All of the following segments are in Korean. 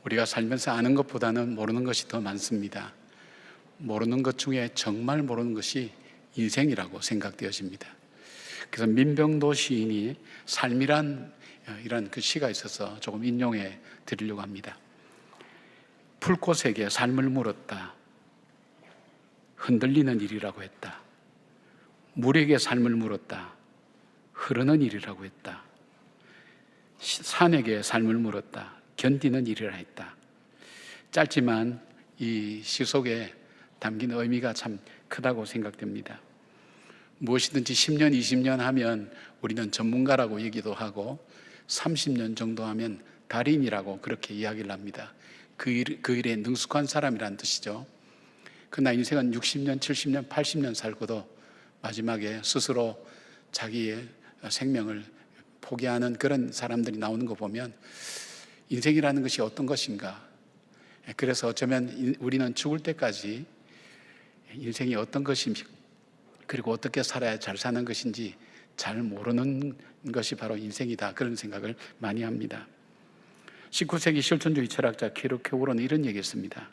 우리가 살면서 아는 것보다는 모르는 것이 더 많습니다. 모르는 것 중에 정말 모르는 것이 인생이라고 생각되어집니다. 그래서 민병도 시인이 삶이란 이런 그 시가 있어서 조금 인용해 드리려고 합니다. 풀꽃에게 삶을 물었다. 흔들리는 일이라고 했다. 물에게 삶을 물었다. 흐르는 일이라고 했다. 산에게 삶을 물었다. 견디는 일이라 했다. 짧지만 이 시 속에 담긴 의미가 참 크다고 생각됩니다. 무엇이든지 10년, 20년 하면 우리는 전문가라고 얘기도 하고 30년 정도 하면 달인이라고 그렇게 이야기를 합니다. 그 일에 능숙한 사람이라는 뜻이죠. 그러나 인생은 60년, 70년, 80년 살고도 마지막에 스스로 자기의 생명을 포기하는 그런 사람들이 나오는 거 보면 인생이라는 것이 어떤 것인가. 그래서 어쩌면 우리는 죽을 때까지 인생이 어떤 것인지, 그리고 어떻게 살아야 잘 사는 것인지 잘 모르는 것이 바로 인생이다, 그런 생각을 많이 합니다. 19세기 실존주의 철학자 키르케고르는 이런 얘기했습니다.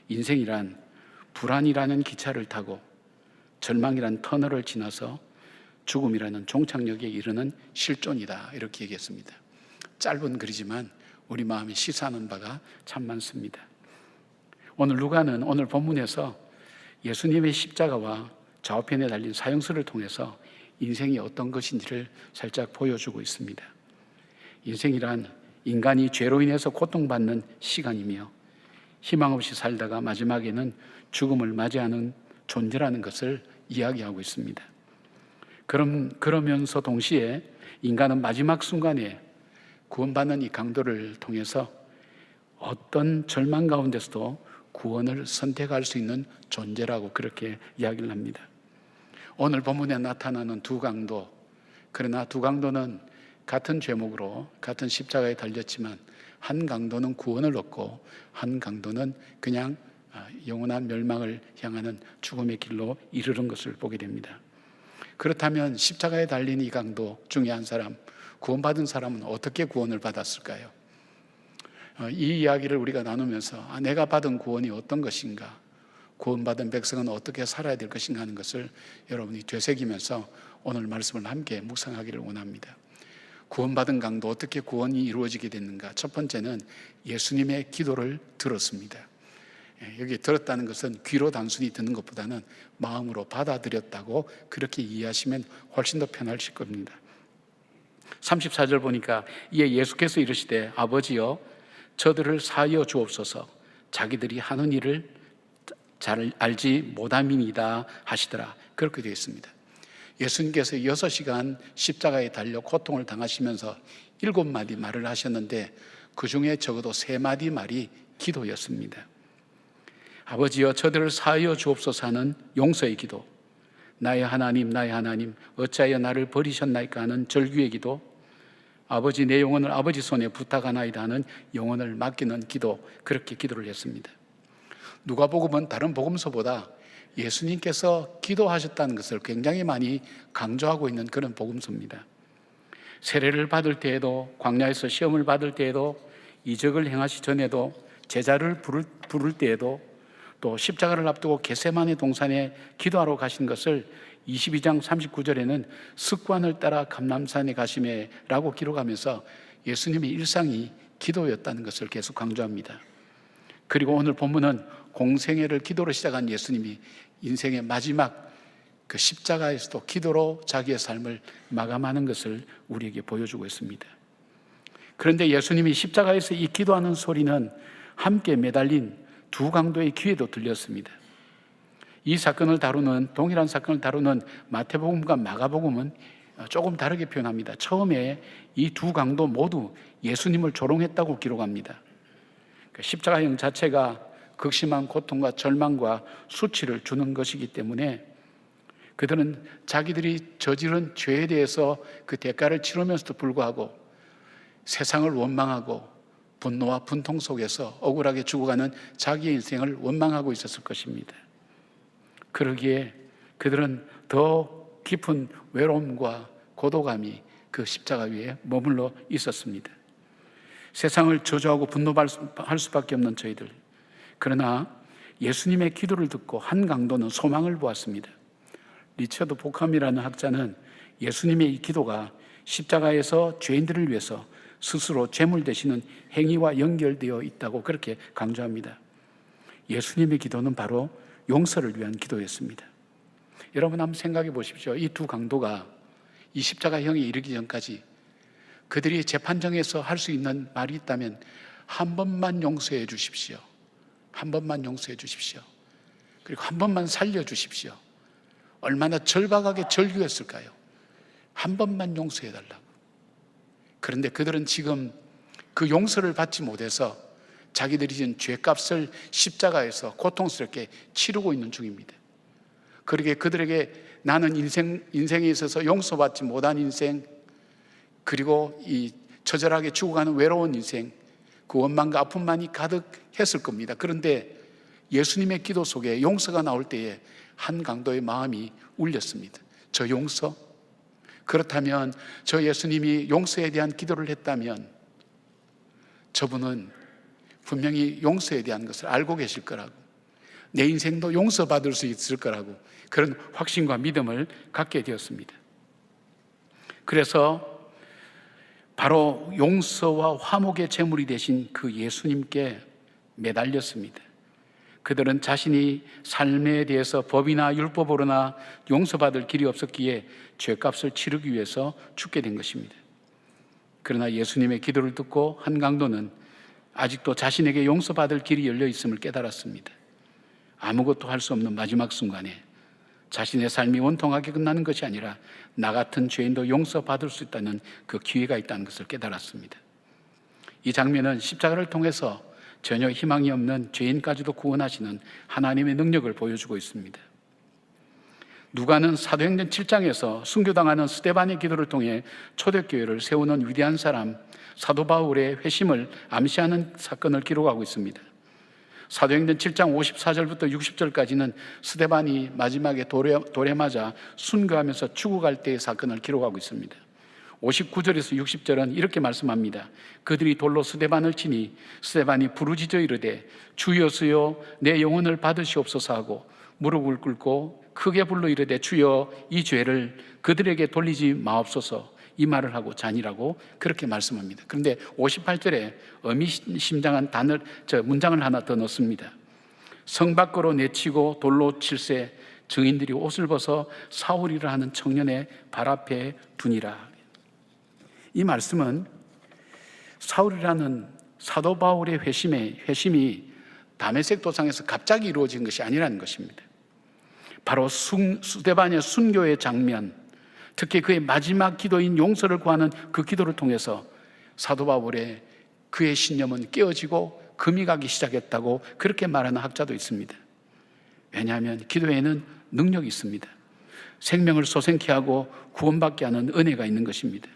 인생이란 불안이라는 기차를 타고 절망이란 터널을 지나서 죽음이라는 종착역에 이르는 실존이다, 이렇게 얘기했습니다. 짧은 글이지만 우리 마음이 시사하는 바가 참 많습니다. 오늘 루가는 오늘 본문에서 예수님의 십자가와 좌우편에 달린 사형수를 통해서 인생이 어떤 것인지를 살짝 보여주고 있습니다. 인생이란 인간이 죄로 인해서 고통받는 시간이며 희망 없이 살다가 마지막에는 죽음을 맞이하는 존재라는 것을 이야기하고 있습니다. 그러면서 동시에 인간은 마지막 순간에 구원받는 이 강도를 통해서 어떤 절망 가운데서도 구원을 선택할 수 있는 존재라고 그렇게 이야기를 합니다. 오늘 본문에 나타나는 두 강도, 그러나 두 강도는 같은 죄목으로 같은 십자가에 달렸지만 한 강도는 구원을 얻고 한 강도는 그냥 영원한 멸망을 향하는 죽음의 길로 이르는 것을 보게 됩니다. 그렇다면 십자가에 달린 이 강도 중에 한 사람, 구원받은 사람은 어떻게 구원을 받았을까요? 이 이야기를 우리가 나누면서 내가 받은 구원이 어떤 것인가, 구원받은 백성은 어떻게 살아야 될 것인가 하는 것을 여러분이 되새기면서 오늘 말씀을 함께 묵상하기를 원합니다. 구원받은 강도, 어떻게 구원이 이루어지게 됐는가? 첫 번째는 예수님의 기도를 들었습니다. 여기 들었다는 것은 귀로 단순히 듣는 것보다는 마음으로 받아들였다고 그렇게 이해하시면 훨씬 더 편하실 겁니다. 34절 보니까 이에 예수께서 이르시되 아버지여 저들을 사하여 주옵소서 자기들이 하는 일을 잘 알지 못함이니이다 하시더라. 그렇게 되어 있습니다. 예수님께서 6시간 십자가에 달려 고통을 당하시면서 7마디 말을 하셨는데 그 중에 적어도 3마디 말이 기도였습니다. 아버지여 저들을 사하여 주옵소서 하는 용서의 기도, 나의 하나님 나의 하나님 어찌하여 나를 버리셨나이까 하는 절규의 기도, 아버지 내 영혼을 아버지 손에 부탁하나이다 하는 영혼을 맡기는 기도, 그렇게 기도를 했습니다. 누가복음은 다른 복음서보다 예수님께서 기도하셨다는 것을 굉장히 많이 강조하고 있는 그런 복음서입니다. 세례를 받을 때에도, 광야에서 시험을 받을 때에도, 이적을 행하시 전에도, 제자를 부를 때에도, 또 십자가를 앞두고 겟세마네 동산에 기도하러 가신 것을 22장 39절에는 습관을 따라 감람산에 가시매 라고 기록하면서 예수님의 일상이 기도였다는 것을 계속 강조합니다. 그리고 오늘 본문은 공생애를 기도로 시작한 예수님이 인생의 마지막 그 십자가에서도 기도로 자기의 삶을 마감하는 것을 우리에게 보여주고 있습니다. 그런데 예수님이 십자가에서 이 기도하는 소리는 함께 매달린 두 강도의 귀에도 들렸습니다. 이 사건을 다루는, 동일한 사건을 다루는 마태복음과 마가복음은 조금 다르게 표현합니다. 처음에 이 두 강도 모두 예수님을 조롱했다고 기록합니다. 십자가형 자체가 극심한 고통과 절망과 수치를 주는 것이기 때문에 그들은 자기들이 저지른 죄에 대해서 그 대가를 치르면서도 불구하고 세상을 원망하고 분노와 분통 속에서 억울하게 죽어가는 자기의 인생을 원망하고 있었을 것입니다. 그러기에 그들은 더 깊은 외로움과 고독감이 그 십자가 위에 머물러 있었습니다. 세상을 저주하고 분노할 수밖에 없는 저희들. 그러나 예수님의 기도를 듣고 한 강도는 소망을 보았습니다. 리처드 보캄이라는 학자는 예수님의 이 기도가 십자가에서 죄인들을 위해서 스스로 제물 되시는 행위와 연결되어 있다고 그렇게 강조합니다. 예수님의 기도는 바로 용서를 위한 기도였습니다. 여러분 한번 생각해 보십시오. 이 두 강도가 이 십자가형에 이르기 전까지 그들이 재판정에서 할 수 있는 말이 있다면 한 번만 용서해 주십시오. 한 번만 용서해 주십시오. 그리고 한 번만 살려 주십시오. 얼마나 절박하게 절규했을까요? 한 번만 용서해 달라고. 그런데 그들은 지금 그 용서를 받지 못해서 자기들이 지은 죄값을 십자가에서 고통스럽게 치르고 있는 중입니다. 그러게 그들에게 나는 인생에 있어서 용서받지 못한 인생, 그리고 이 처절하게 죽어가는 외로운 인생, 그 원망과 아픔만이 가득했을 겁니다. 그런데 예수님의 기도 속에 용서가 나올 때에 한 강도의 마음이 울렸습니다. 저 용서? 그렇다면 저 예수님이 용서에 대한 기도를 했다면 저분은 분명히 용서에 대한 것을 알고 계실 거라고, 내 인생도 용서받을 수 있을 거라고 그런 확신과 믿음을 갖게 되었습니다. 그래서 바로 용서와 화목의 제물이 되신 그 예수님께 매달렸습니다. 그들은 자신이 삶에 대해서 법이나 율법으로나 용서받을 길이 없었기에 죄값을 치르기 위해서 죽게 된 것입니다. 그러나 예수님의 기도를 듣고 한 강도는 아직도 자신에게 용서받을 길이 열려 있음을 깨달았습니다. 아무것도 할 수 없는 마지막 순간에 자신의 삶이 원통하게 끝나는 것이 아니라 나 같은 죄인도 용서받을 수 있다는 그 기회가 있다는 것을 깨달았습니다. 이 장면은 십자가를 통해서 전혀 희망이 없는 죄인까지도 구원하시는 하나님의 능력을 보여주고 있습니다. 누가는 사도행전 7장에서 순교당하는 스데반의 기도를 통해 초대교회를 세우는 위대한 사람 사도 바울의 회심을 암시하는 사건을 기록하고 있습니다. 사도행전 7장 54절부터 60절까지는 스데반이 마지막에 돌에 맞아 순교하면서 죽어갈 때의 사건을 기록하고 있습니다. 59절에서 60절은 이렇게 말씀합니다. 그들이 돌로 스데반을 치니 스데반이 부르짖어 이르되 주여 주여 내 영혼을 받으시옵소서 하고 무릎을 꿇고 크게 불러 이르되 주여 이 죄를 그들에게 돌리지 마옵소서, 이 말을 하고 잔이라고 그렇게 말씀합니다. 그런데 58절에 의미심장한 문장을 하나 더 넣습니다. 성 밖으로 내치고 돌로 칠세 증인들이 옷을 벗어 사울이라 하는 청년의 발 앞에 두니라. 이 말씀은 사울이라는 사도 바울의 회심이 다메섹 도상에서 갑자기 이루어진 것이 아니라는 것입니다. 바로 스데반의 순교의 장면, 특히 그의 마지막 기도인 용서를 구하는 그 기도를 통해서 사도 바울의 그의 신념은 깨어지고 금이 가기 시작했다고 그렇게 말하는 학자도 있습니다. 왜냐하면 기도에는 능력이 있습니다. 생명을 소생케 하고 구원받게 하는 은혜가 있는 것입니다.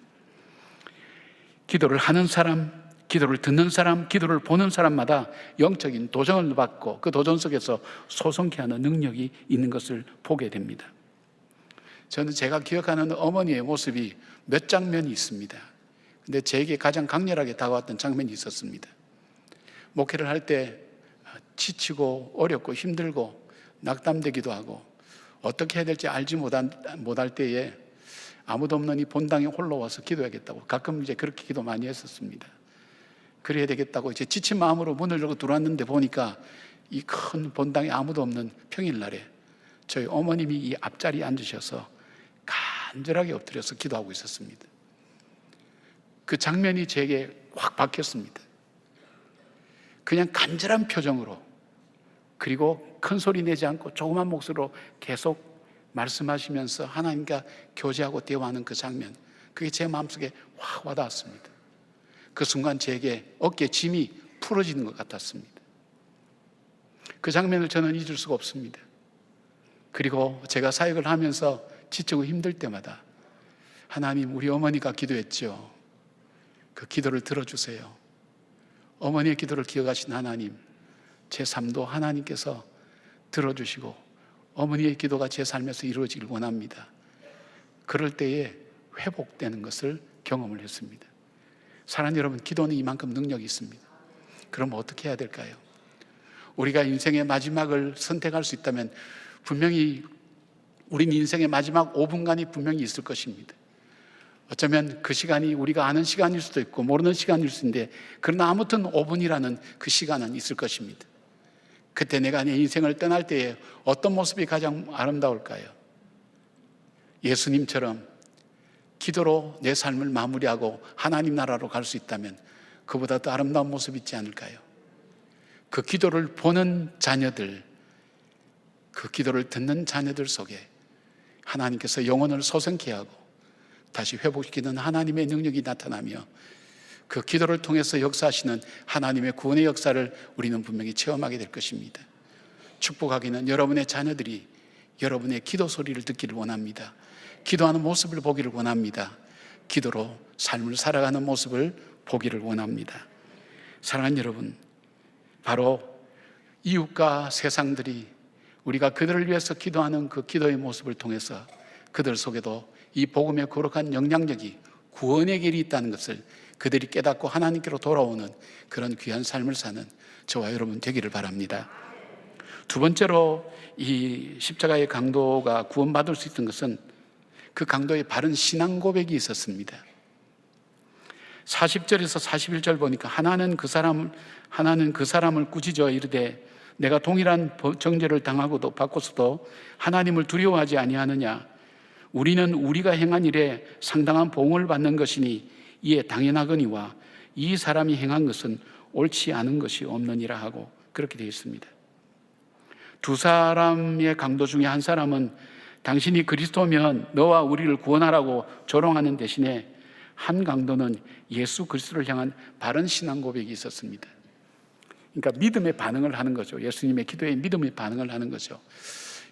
기도를 하는 사람, 기도를 듣는 사람, 기도를 보는 사람마다 영적인 도전을 받고 그 도전 속에서 소성케 하는 능력이 있는 것을 보게 됩니다. 저는 제가 기억하는 어머니의 모습이 몇 장면이 있습니다. 근데 제게 가장 강렬하게 다가왔던 장면이 있었습니다. 목회를 할 때 지치고 어렵고 힘들고 낙담되기도 하고 어떻게 해야 될지 알지 못할 때에 아무도 없는 이 본당에 홀로 와서 기도해야겠다고 가끔 이제 그렇게 기도 많이 했었습니다. 그래야 되겠다고 이제 지친 마음으로 문을 열고 들어왔는데 보니까 이 큰 본당에 아무도 없는 평일날에 저희 어머님이 이 앞자리에 앉으셔서 간절하게 엎드려서 기도하고 있었습니다. 그 장면이 제게 확 박혔습니다. 그냥 간절한 표정으로, 그리고 큰 소리 내지 않고 조그만 목소리로 계속 말씀하시면서 하나님과 교제하고 대화하는 그 장면, 그게 제 마음속에 확 와닿았습니다. 그 순간 제게 어깨에 짐이 풀어지는 것 같았습니다. 그 장면을 저는 잊을 수가 없습니다. 그리고 제가 사역을 하면서 지치고 힘들 때마다 하나님, 우리 어머니가 기도했죠. 그 기도를 들어주세요. 어머니의 기도를 기억하신 하나님, 제 삶도 하나님께서 들어주시고 어머니의 기도가 제 삶에서 이루어지길 원합니다. 그럴 때에 회복되는 것을 경험을 했습니다. 사랑하는 여러분, 기도는 이만큼 능력이 있습니다. 그럼 어떻게 해야 될까요? 우리가 인생의 마지막을 선택할 수 있다면 분명히 우린 인생의 마지막 5분간이 분명히 있을 것입니다. 어쩌면 그 시간이 우리가 아는 시간일 수도 있고 모르는 시간일 수 있는데, 그러나 아무튼 5분이라는 그 시간은 있을 것입니다. 그때 내가 내 인생을 떠날 때에 어떤 모습이 가장 아름다울까요? 예수님처럼 기도로 내 삶을 마무리하고 하나님 나라로 갈 수 있다면 그보다 더 아름다운 모습이 있지 않을까요? 그 기도를 보는 자녀들, 그 기도를 듣는 자녀들 속에 하나님께서 영혼을 소생케 하고 다시 회복시키는 하나님의 능력이 나타나며 그 기도를 통해서 역사하시는 하나님의 구원의 역사를 우리는 분명히 체험하게 될 것입니다. 축복하기는 여러분의 자녀들이 여러분의 기도 소리를 듣기를 원합니다. 기도하는 모습을 보기를 원합니다. 기도로 삶을 살아가는 모습을 보기를 원합니다. 사랑하는 여러분, 바로 이웃과 세상들이 우리가 그들을 위해서 기도하는 그 기도의 모습을 통해서 그들 속에도 이 복음의 거룩한 영향력이, 구원의 길이 있다는 것을 그들이 깨닫고 하나님께로 돌아오는 그런 귀한 삶을 사는 저와 여러분 되기를 바랍니다. 두 번째로 이 십자가의 강도가 구원받을 수 있던 것은 그 강도의 바른 신앙 고백이 있었습니다. 40절에서 41절 보니까 하나는 그 사람을 꾸짖어 이르되 내가 동일한 정죄를 당하고도 받고서도 하나님을 두려워하지 아니하느냐. 우리는 우리가 행한 일에 상당한 보응을 받는 것이니 이에 당연하거니와 이 사람이 행한 것은 옳지 않은 것이 없느니라 하고 그렇게 되어 있습니다. 두 사람의 강도 중에 한 사람은 당신이 그리스도면 너와 우리를 구원하라고 조롱하는 대신에 한 강도는 예수 그리스도를 향한 바른 신앙 고백이 있었습니다. 그러니까 믿음의 반응을 하는 거죠. 예수님의 기도에 믿음의 반응을 하는 거죠.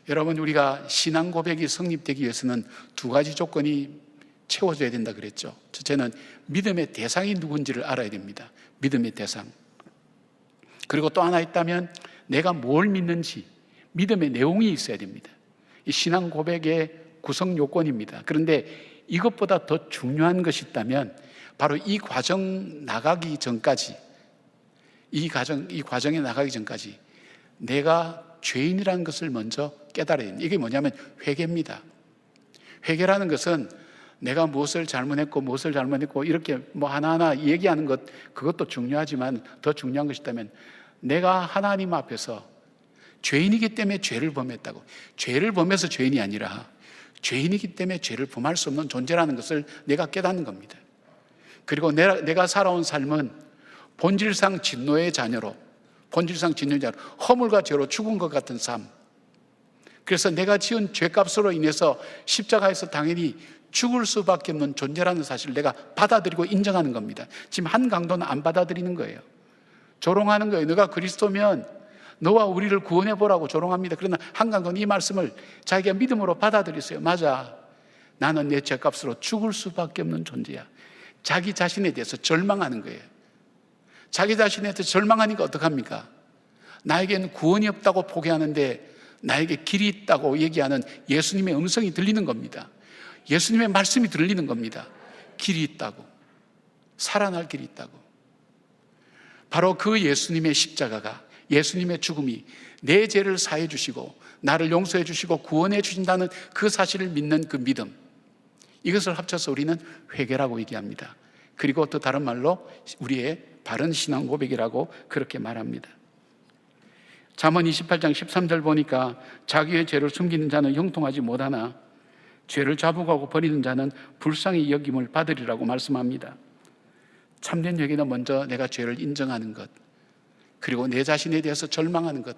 여러분, 우리가 신앙 고백이 성립되기 위해서는 두 가지 조건이 채워져야 된다 그랬죠. 첫째는 믿음의 대상이 누군지를 알아야 됩니다. 믿음의 대상. 그리고 또 하나 있다면 내가 뭘 믿는지 믿음의 내용이 있어야 됩니다. 이 신앙 고백의 구성 요건입니다. 그런데 이것보다 더 중요한 것이 있다면 바로 이 과정에 나가기 전까지 내가 죄인이라는 것을 먼저 깨달아야 됩니다. 이게 뭐냐면 회개입니다. 회개라는 것은 내가 무엇을 잘못했고 이렇게 하나하나 얘기하는 것, 그것도 중요하지만 더 중요한 것이 있다면 내가 하나님 앞에서 죄인이기 때문에 죄를 범했다고, 죄를 범해서 죄인이 아니라 죄인이기 때문에 죄를 범할 수 없는 존재라는 것을 내가 깨닫는 겁니다. 그리고 내가 살아온 삶은 본질상 진노의 자녀로 허물과 죄로 죽은 것 같은 삶, 그래서 내가 지은 죄값으로 인해서 십자가에서 당연히 죽을 수밖에 없는 존재라는 사실을 내가 받아들이고 인정하는 겁니다. 지금 한 강도는 안 받아들이는 거예요. 조롱하는 거예요. 너가 그리스도면 너와 우리를 구원해보라고 조롱합니다. 그러나 한 강도는 이 말씀을 자기가 믿음으로 받아들였어요. 맞아, 나는 내 죄값으로 죽을 수밖에 없는 존재야. 자기 자신에 대해서 절망하는 거예요. 자기 자신에 대해서 절망하니까 어떡합니까? 나에게는 구원이 없다고 포기하는데 나에게 길이 있다고 얘기하는 예수님의 음성이 들리는 겁니다. 예수님의 말씀이 들리는 겁니다. 길이 있다고, 살아날 길이 있다고. 바로 그 예수님의 십자가가, 예수님의 죽음이 내 죄를 사해 주시고 나를 용서해 주시고 구원해 주신다는 그 사실을 믿는 그 믿음, 이것을 합쳐서 우리는 회개라고 얘기합니다. 그리고 또 다른 말로 우리의 바른 신앙 고백이라고 그렇게 말합니다. 잠언 28장 13절 보니까 자기의 죄를 숨기는 자는 형통하지 못하나 죄를 자복하고 버리는 자는 불쌍히 여김을 받으리라고 말씀합니다. 참된 회개는 먼저 내가 죄를 인정하는 것, 그리고 내 자신에 대해서 절망하는 것.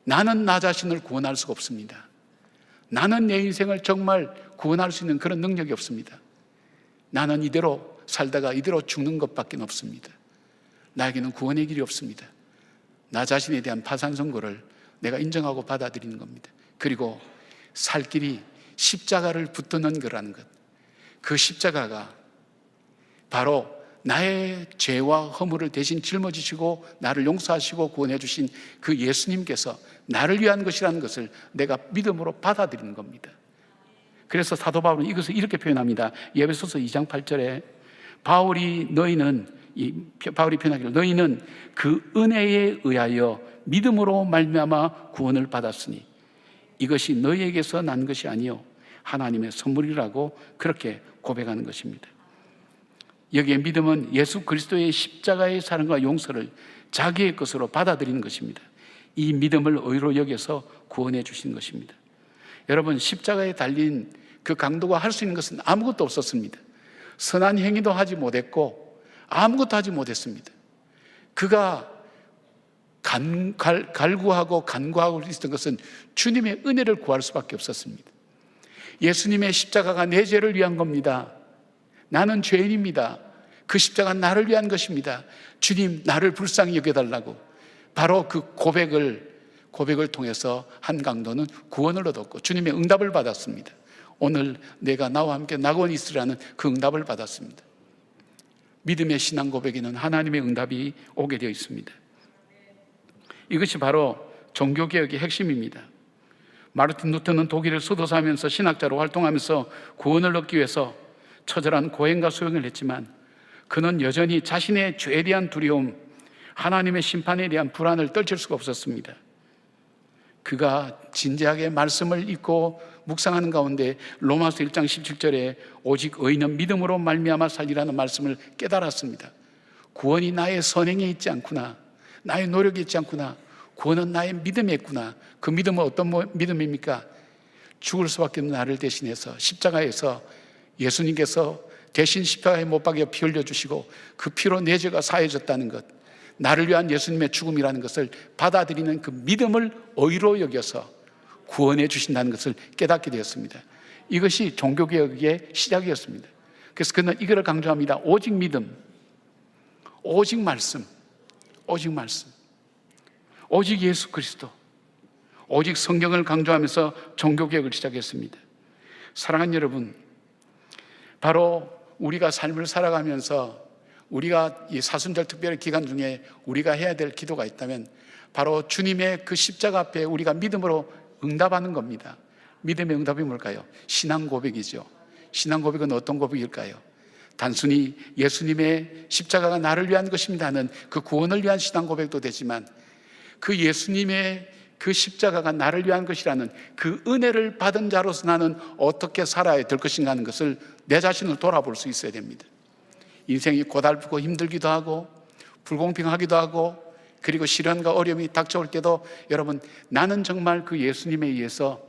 나는 나 자신을 구원할 수가 없습니다. 나는 내 인생을 정말 구원할 수 있는 그런 능력이 없습니다. 나는 이대로 살다가 이대로 죽는 것밖에 없습니다. 나에게는 구원의 길이 없습니다. 나 자신에 대한 파산 선고를 내가 인정하고 받아들이는 겁니다. 그리고 살 길이 십자가를 붙드는 거라는 것, 그 십자가가 바로 나의 죄와 허물을 대신 짊어지시고 나를 용서하시고 구원해 주신 그 예수님께서 나를 위한 것이라는 것을 내가 믿음으로 받아들이는 겁니다. 그래서 사도 바울은 이것을 이렇게 표현합니다. 에베소서 2장 8절에 바울이 편하기를 너희는 그 은혜에 의하여 믿음으로 말미암아 구원을 받았으니 이것이 너희에게서 난 것이 아니요 하나님의 선물이라고 그렇게 고백하는 것입니다. 여기에 믿음은 예수 그리스도의 십자가의 사랑과 용서를 자기의 것으로 받아들이는 것입니다. 이 믿음을 의로 여겨서 구원해 주신 것입니다. 여러분, 십자가에 달린 그 강도가 할 수 있는 것은 아무것도 없었습니다. 선한 행위도 하지 못했고 아무것도 하지 못했습니다. 그가 간구하고 있었던 것은 주님의 은혜를 구할 수밖에 없었습니다. 예수님의 십자가가 내 죄를 위한 겁니다. 나는 죄인입니다. 그 십자가는 나를 위한 것입니다. 주님, 나를 불쌍히 여겨달라고. 바로 그 고백을 통해서 한 강도는 구원을 얻었고 주님의 응답을 받았습니다. 오늘 내가 나와 함께 낙원에 있으라는 그 응답을 받았습니다. 믿음의 신앙 고백에는 하나님의 응답이 오게 되어 있습니다. 이것이 바로 종교개혁의 핵심입니다. 마르틴 루터는 독일을 수도사하면서 신학자로 활동하면서 구원을 얻기 위해서 처절한 고행과 수행을 했지만 그는 여전히 자신의 죄에 대한 두려움, 하나님의 심판에 대한 불안을 떨칠 수가 없었습니다. 그가 진지하게 말씀을 읽고 묵상하는 가운데 로마서 1장 17절에 오직 의인은 믿음으로 말미암아 살리라는 말씀을 깨달았습니다. 구원이 나의 선행에 있지 않구나, 나의 노력에 있지 않구나, 구원은 나의 믿음에 있구나. 그 믿음은 어떤 믿음입니까? 죽을 수밖에 없는 나를 대신해서 십자가에서 예수님께서 대신 십자가에 못 박여 피 흘려주시고 그 피로 내 죄가 사해졌다는 것, 나를 위한 예수님의 죽음이라는 것을 받아들이는 그 믿음을 의로 여겨서 구원해 주신다는 것을 깨닫게 되었습니다. 이것이 종교개혁의 시작이었습니다. 그래서 그는 이거를 강조합니다. 오직 믿음, 오직 말씀, 오직 말씀, 오직 예수 그리스도, 오직 성경을 강조하면서 종교개혁을 시작했습니다. 사랑하는 여러분, 바로 우리가 삶을 살아가면서 우리가 이 사순절 특별 기간 중에 우리가 해야 될 기도가 있다면 바로 주님의 그 십자가 앞에 우리가 믿음으로 응답하는 겁니다. 믿음의 응답이 뭘까요? 신앙 고백이죠. 신앙 고백은 어떤 고백일까요? 단순히 예수님의 십자가가 나를 위한 것입니다 하는 그 구원을 위한 신앙 고백도 되지만 그 예수님의 그 십자가가 나를 위한 것이라는 그 은혜를 받은 자로서 나는 어떻게 살아야 될 것인가 하는 것을 내 자신을 돌아볼 수 있어야 됩니다. 인생이 고달프고 힘들기도 하고 불공평하기도 하고 그리고 시련과 어려움이 닥쳐올 때도 여러분, 나는 정말 그 예수님에 의해서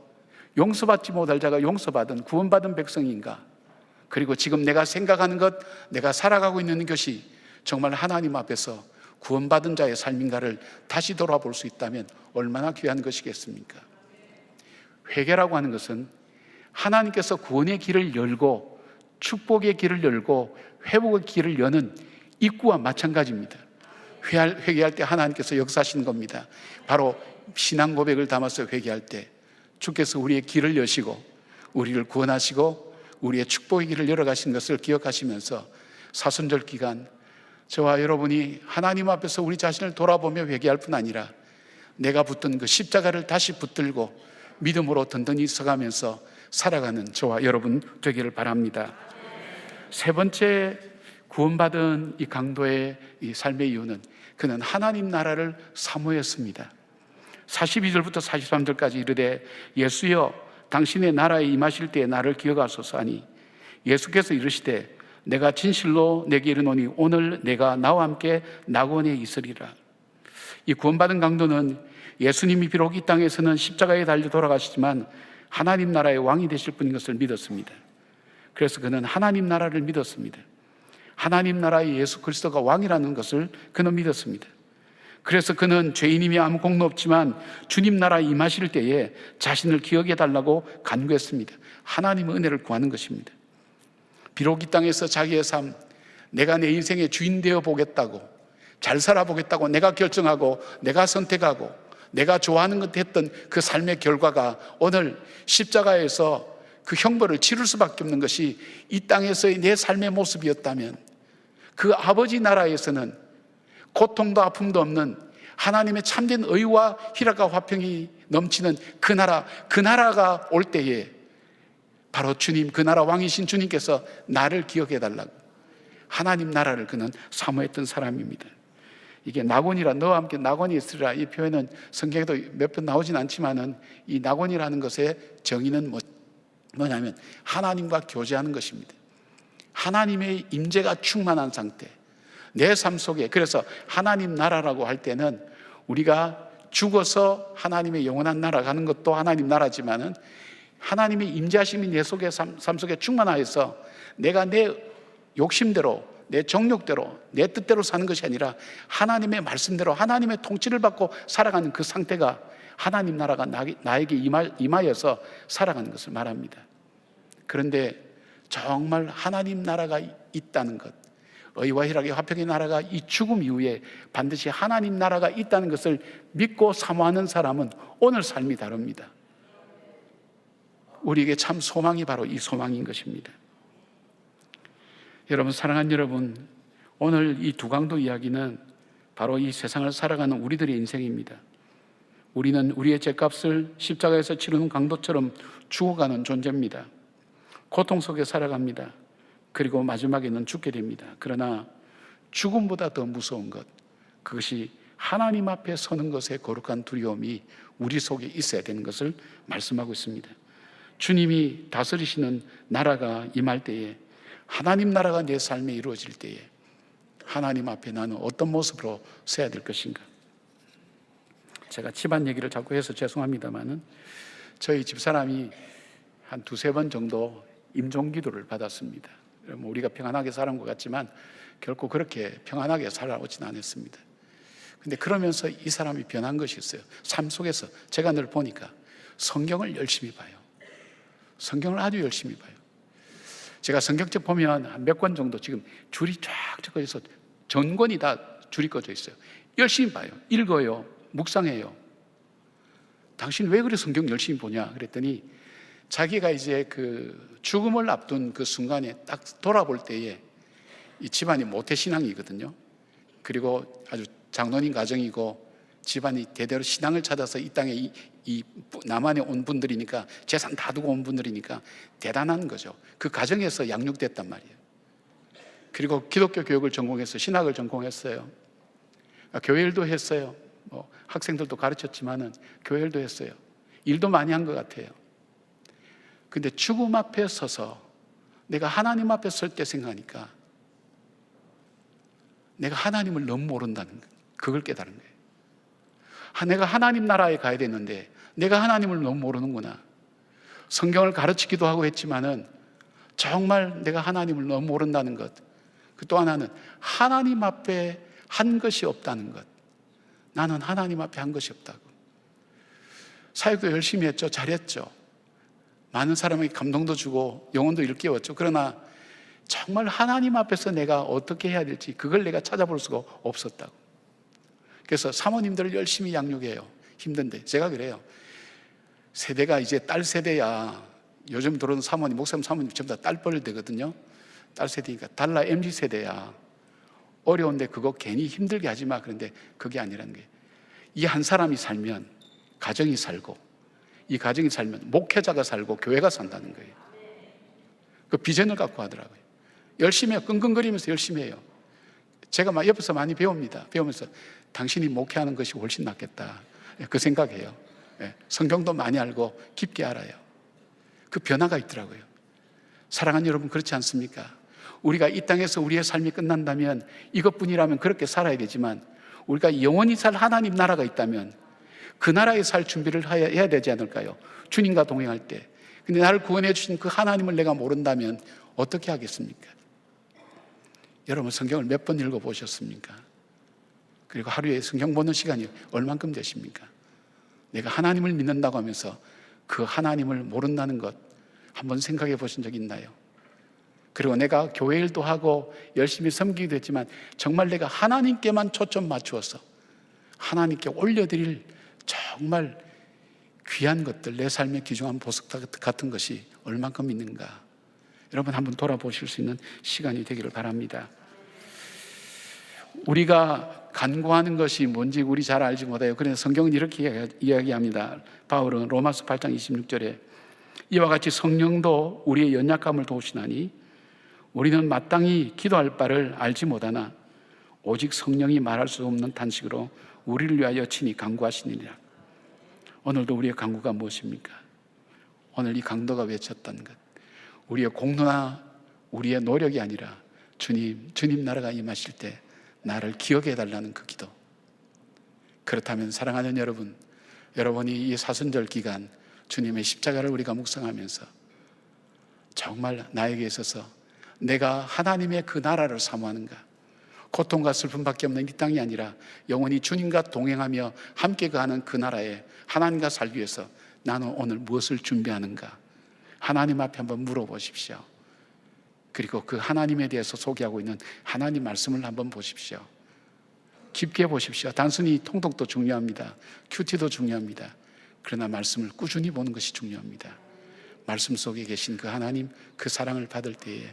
용서받지 못할 자가 용서받은 구원받은 백성인가? 그리고 지금 내가 생각하는 것, 내가 살아가고 있는 것이 정말 하나님 앞에서 구원받은 자의 삶인가를 다시 돌아볼 수 있다면 얼마나 귀한 것이겠습니까? 회개라고 하는 것은 하나님께서 구원의 길을 열고 축복의 길을 열고 회복의 길을 여는 입구와 마찬가지입니다. 회개할 때 하나님께서 역사하시는 겁니다. 바로 신앙 고백을 담아서 회개할 때 주께서 우리의 길을 여시고 우리를 구원하시고 우리의 축복의 길을 열어가신 것을 기억하시면서 사순절 기간 저와 여러분이 하나님 앞에서 우리 자신을 돌아보며 회개할 뿐 아니라 내가 붙든 그 십자가를 다시 붙들고 믿음으로 든든히 서가면서 살아가는 저와 여러분 되기를 바랍니다. 세 번째, 구원받은 이 강도의 이 삶의 이유는 그는 하나님 나라를 사모했습니다. 42절부터 43절까지 이르되 예수여 당신의 나라에 임하실 때에 나를 기억하소서 하니 예수께서 이르시되 내가 진실로 내게 이르노니 오늘 내가 나와 함께 낙원에 있으리라. 이 구원받은 강도는 예수님이 비록 이 땅에서는 십자가에 달려 돌아가시지만 하나님 나라의 왕이 되실 분인 것을 믿었습니다. 그래서 그는 하나님 나라를 믿었습니다. 하나님 나라의 예수 그리스도가 왕이라는 것을 그는 믿었습니다. 그래서 그는 죄인임이 아무 공로 없지만 주님 나라에 임하실 때에 자신을 기억해 달라고 간구했습니다. 하나님의 은혜를 구하는 것입니다. 비록 이 땅에서 자기의 삶, 내가 내 인생의 주인 되어 보겠다고, 잘 살아보겠다고 내가 결정하고 내가 선택하고 내가 좋아하는 것 했던 그 삶의 결과가 오늘 십자가에서 그 형벌을 치를 수밖에 없는 것이 이 땅에서의 내 삶의 모습이었다면 그 아버지 나라에서는 고통도 아픔도 없는 하나님의 참된 의와 희락과 화평이 넘치는 그 나라가 올 때에 바로 주님, 그 나라 왕이신 주님께서 나를 기억해 달라고 하나님 나라를 그는 사모했던 사람입니다. 이게 낙원이라, 너와 함께 낙원이 있으리라, 이 표현은 성경에도 몇 번 나오진 않지만은 이 낙원이라는 것의 정의는 뭐냐면 하나님과 교제하는 것입니다. 하나님의 임재가 충만한 상태, 내 삶 속에. 그래서 하나님 나라라고 할 때는 우리가 죽어서 하나님의 영원한 나라 가는 것도 하나님 나라지만은 하나님의 임재하심이 내 속에 삶 속에 충만하여서 내가 내 욕심대로, 내 정욕대로, 내 뜻대로 사는 것이 아니라 하나님의 말씀대로 하나님의 통치를 받고 살아가는 그 상태가 하나님 나라가 나에게 임하여서 살아가는 것을 말합니다. 그런데 정말 하나님 나라가 있다는 것, 의와 희락의 화평의 나라가 이 죽음 이후에 반드시 하나님 나라가 있다는 것을 믿고 사모하는 사람은 오늘 삶이 다릅니다. 우리에게 참 소망이 바로 이 소망인 것입니다. 여러분, 사랑하는 여러분, 오늘 이 두 강도 이야기는 바로 이 세상을 살아가는 우리들의 인생입니다. 우리는 우리의 죄값을 십자가에서 치르는 강도처럼 죽어가는 존재입니다. 고통 속에 살아갑니다. 그리고 마지막에는 죽게 됩니다. 그러나 죽음보다 더 무서운 것, 그것이 하나님 앞에 서는 것의 거룩한 두려움이 우리 속에 있어야 되는 것을 말씀하고 있습니다. 주님이 다스리시는 나라가 임할 때에, 하나님 나라가 내 삶에 이루어질 때에 하나님 앞에 나는 어떤 모습으로 서야 될 것인가. 제가 집안 얘기를 자꾸 해서 죄송합니다만은 저희 집사람이 한 두세 번 정도 임종기도를 받았습니다. 우리가 평안하게 살아온 것 같지만 결코 그렇게 평안하게 살아오진 않았습니다. 근데 그러면서 이 사람이 변한 것이 있어요. 삶 속에서 제가 늘 보니까 성경을 열심히 봐요. 성경을 아주 열심히 봐요. 제가 성경책 보면 몇 권 정도 지금 줄이 쫙 적혀 있어, 전권이 다 줄이 꺼져 있어요. 열심히 봐요. 읽어요. 묵상해요. 당신 왜 그래 성경 열심히 보냐 그랬더니 자기가 이제 그 죽음을 앞둔 그 순간에 딱 돌아볼 때에 이 집안이 모태신앙이거든요. 그리고 아주 장로님 가정이고 집안이 대대로 신앙을 찾아서 이 땅에 이 남한에 온 분들이니까, 재산 다 두고 온 분들이니까 대단한 거죠. 그 가정에서 양육됐단 말이에요. 그리고 기독교 교육을 전공해서 신학을 전공했어요. 교회 일도 했어요. 학생들도 가르쳤지만은 교회 일도 했어요. 일도 많이 한 것 같아요. 근데 죽음 앞에 서서 내가 하나님 앞에 설 때 생각하니까 내가 하나님을 너무 모른다는 거예요. 그걸 깨달은 거예요. 내가 하나님 나라에 가야 되는데 내가 하나님을 너무 모르는구나. 성경을 가르치기도 하고 했지만은 정말 내가 하나님을 너무 모른다는 것. 또 하나는 하나님 앞에 한 것이 없다는 것. 나는 하나님 앞에 한 것이 없다고. 사역도 열심히 했죠. 잘했죠. 많은 사람에게 감동도 주고 영혼도 일깨웠죠. 그러나 정말 하나님 앞에서 내가 어떻게 해야 될지 그걸 내가 찾아볼 수가 없었다고. 그래서 사모님들을 열심히 양육해요. 힘든데 제가 그래요. 세대가 이제 딸 세대야. 요즘 들어오는 사모님, 목사님 사모님 전부 다 딸뻘 되거든요. 딸 세대니까 달라 MZ 세대야. 어려운데 그거 괜히 힘들게 하지 마. 그런데 그게 아니라는 거예요. 이 한 사람이 살면 가정이 살고, 이 가정이 살면 목회자가 살고 교회가 산다는 거예요. 그 비전을 갖고 하더라고요. 열심히 해요. 끙끙거리면서 열심히 해요. 제가 막 옆에서 많이 배웁니다. 배우면서 당신이 목회하는 것이 훨씬 낫겠다. 그 생각해요. 성경도 많이 알고 깊게 알아요. 그 변화가 있더라고요. 사랑하는 여러분, 그렇지 않습니까? 우리가 이 땅에서 우리의 삶이 끝난다면 이것뿐이라면 그렇게 살아야 되지만, 우리가 영원히 살 하나님 나라가 있다면 그 나라에 살 준비를 해야 되지 않을까요? 주님과 동행할 때. 근데 나를 구원해 주신 그 하나님을 내가 모른다면 어떻게 하겠습니까? 여러분, 성경을 몇 번 읽어보셨습니까? 그리고 하루에 성경 보는 시간이 얼만큼 되십니까? 내가 하나님을 믿는다고 하면서 그 하나님을 모른다는 것 한번 생각해 보신 적 있나요? 그리고 내가 교회 일도 하고 열심히 섬기기도 했지만 정말 내가 하나님께만 초점 맞추어서 하나님께 올려드릴 정말 귀한 것들, 내 삶의 귀중한 보석 같은 것이 얼만큼 있는가? 여러분, 한번 돌아보실 수 있는 시간이 되기를 바랍니다. 우리가 간구하는 것이 뭔지 우리 잘 알지 못해요. 그래서 성경은 이렇게 이야기합니다. 바울은 로마서 8장 26절에 이와 같이 성령도 우리의 연약함을 도우시나니 우리는 마땅히 기도할 바를 알지 못하나 오직 성령이 말할 수 없는 탄식으로 우리를 위하여 친히 간구하시느니라. 오늘도 우리의 간구가 무엇입니까? 오늘 이 강도가 외쳤던 것, 우리의 공로나 우리의 노력이 아니라 주님 나라가 임하실 때 나를 기억해 달라는 그 기도. 그렇다면 사랑하는 여러분, 여러분이 이 사순절 기간 주님의 십자가를 우리가 묵상하면서 정말 나에게 있어서 내가 하나님의 그 나라를 사모하는가? 고통과 슬픔밖에 없는 이 땅이 아니라 영원히 주님과 동행하며 함께 가는 그 나라에 하나님과 살기 위해서 나는 오늘 무엇을 준비하는가? 하나님 앞에 한번 물어보십시오. 그리고 그 하나님에 대해서 소개하고 있는 하나님 말씀을 한번 보십시오. 깊게 보십시오. 단순히 통독도 중요합니다. 큐티도 중요합니다. 그러나 말씀을 꾸준히 보는 것이 중요합니다. 말씀 속에 계신 그 하나님, 그 사랑을 받을 때에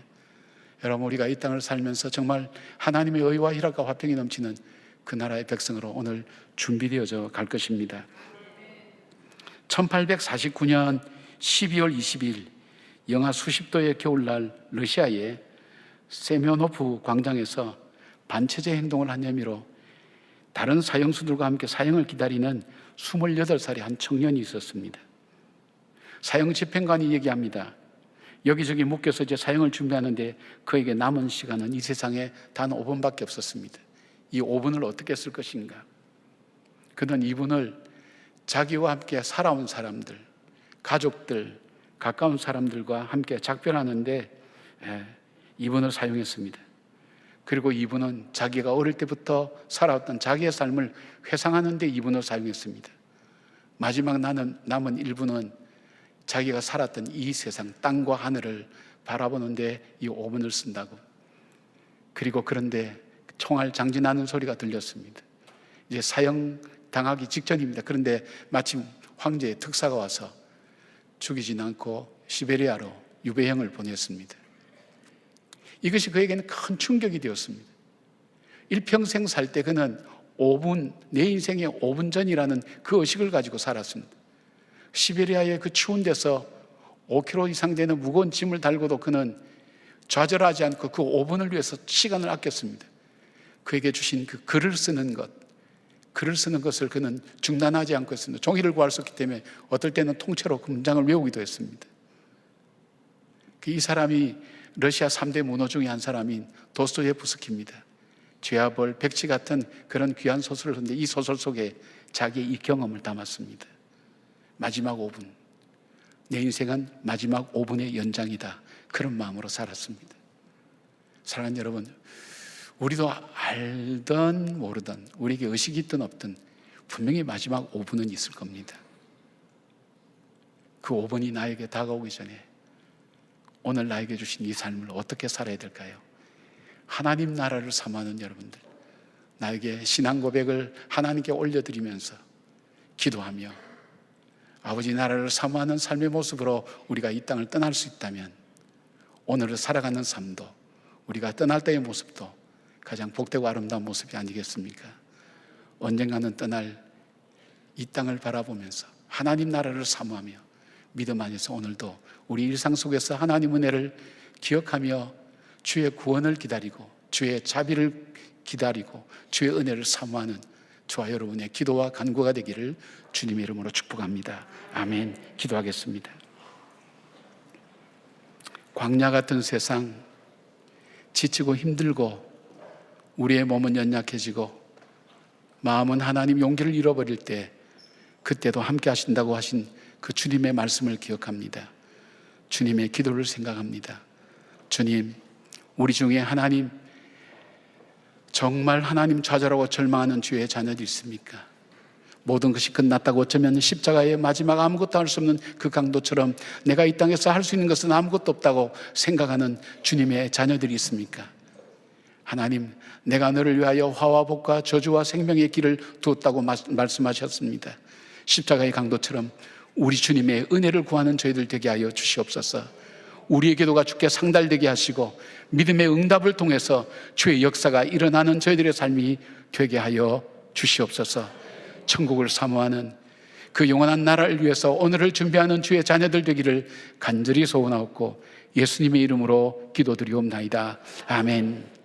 여러분, 우리가 이 땅을 살면서 정말 하나님의 의와 희락과 화평이 넘치는 그 나라의 백성으로 오늘 준비되어져 갈 것입니다. 1849년 12월 20일 영하 수십 도의 겨울날 러시아의 세면호프 광장에서 반체제 행동을 한 혐의로 다른 사형수들과 함께 사형을 기다리는 28살의 한 청년이 있었습니다. 사형 집행관이 얘기합니다. 여기저기 묶여서 이제 사형을 준비하는데 그에게 남은 시간은 이 세상에 단 5분밖에 없었습니다. 이 5분을 어떻게 쓸 것인가? 그는 이분을 자기와 함께 살아온 사람들, 가족들, 가까운 사람들과 함께 작별하는데 이분을 사용했습니다. 그리고 이분은 자기가 어릴 때부터 살아왔던 자기의 삶을 회상하는 데 이분을 사용했습니다. 마지막 남은 1분은 자기가 살았던 이 세상, 땅과 하늘을 바라보는데 이 5분을 쓴다고. 그리고 그런데 총알 장진하는 소리가 들렸습니다. 이제 사형 당하기 직전입니다. 그런데 마침 황제의 특사가 와서 죽이진 않고 시베리아로 유배형을 보냈습니다. 이것이 그에게는 큰 충격이 되었습니다. 일평생 살 때 그는 5분, 내 인생의 5분 전이라는 그 의식을 가지고 살았습니다. 시베리아의 그 추운 데서 5kg 이상 되는 무거운 짐을 달고도 그는 좌절하지 않고 그 5분을 위해서 시간을 아꼈습니다. 그에게 주신 그 글을 쓰는 것을 그는 중단하지 않고 했습니다. 종이를 구할 수 없기 때문에 어떨 때는 통째로 그 문장을 외우기도 했습니다. 이 사람이 러시아 3대 문호 중에 한 사람인 도스토옙스키입니다. 죄와 벌, 백지 같은 그런 귀한 소설을 썼는데 이 소설 속에 자기의 이 경험을 담았습니다. 마지막 5분, 내 인생은 마지막 5분의 연장이다. 그런 마음으로 살았습니다. 사랑하는 여러분, 우리도 알든 모르든 우리에게 의식이 있든 없든 분명히 마지막 5분은 있을 겁니다. 그 5분이 나에게 다가오기 전에 오늘 나에게 주신 이 삶을 어떻게 살아야 될까요? 하나님 나라를 사모하는 여러분들, 나에게 신앙 고백을 하나님께 올려드리면서 기도하며 아버지 나라를 사모하는 삶의 모습으로 우리가 이 땅을 떠날 수 있다면 오늘을 살아가는 삶도 우리가 떠날 때의 모습도 가장 복되고 아름다운 모습이 아니겠습니까? 언젠가는 떠날 이 땅을 바라보면서 하나님 나라를 사모하며 믿음 안에서 오늘도 우리 일상 속에서 하나님 은혜를 기억하며 주의 구원을 기다리고 주의 자비를 기다리고 주의 은혜를 사모하는 저와 여러분의 기도와 간구가 되기를 주님의 이름으로 축복합니다. 아멘. 기도하겠습니다. 광야 같은 세상, 지치고 힘들고 우리의 몸은 연약해지고 마음은 하나님 용기를 잃어버릴 때 그때도 함께 하신다고 하신 그 주님의 말씀을 기억합니다. 주님의 기도를 생각합니다. 주님, 우리 중에 하나님, 정말 하나님 좌절하고 절망하는 주의 자녀들이 있습니까? 모든 것이 끝났다고 어쩌면 십자가의 마지막 아무것도 할 수 없는 그 강도처럼 내가 이 땅에서 할 수 있는 것은 아무것도 없다고 생각하는 주님의 자녀들이 있습니까? 하나님, 내가 너를 위하여 화와 복과 저주와 생명의 길을 두었다고 말씀하셨습니다. 십자가의 강도처럼 우리 주님의 은혜를 구하는 저희들 되게 하여 주시옵소서. 우리의 기도가 주께 상달되게 하시고 믿음의 응답을 통해서 주의 역사가 일어나는 저희들의 삶이 되게 하여 주시옵소서. 천국을 사모하는 그 영원한 나라를 위해서 오늘을 준비하는 주의 자녀들 되기를 간절히 소원하옵고 예수님의 이름으로 기도드리옵나이다. 아멘.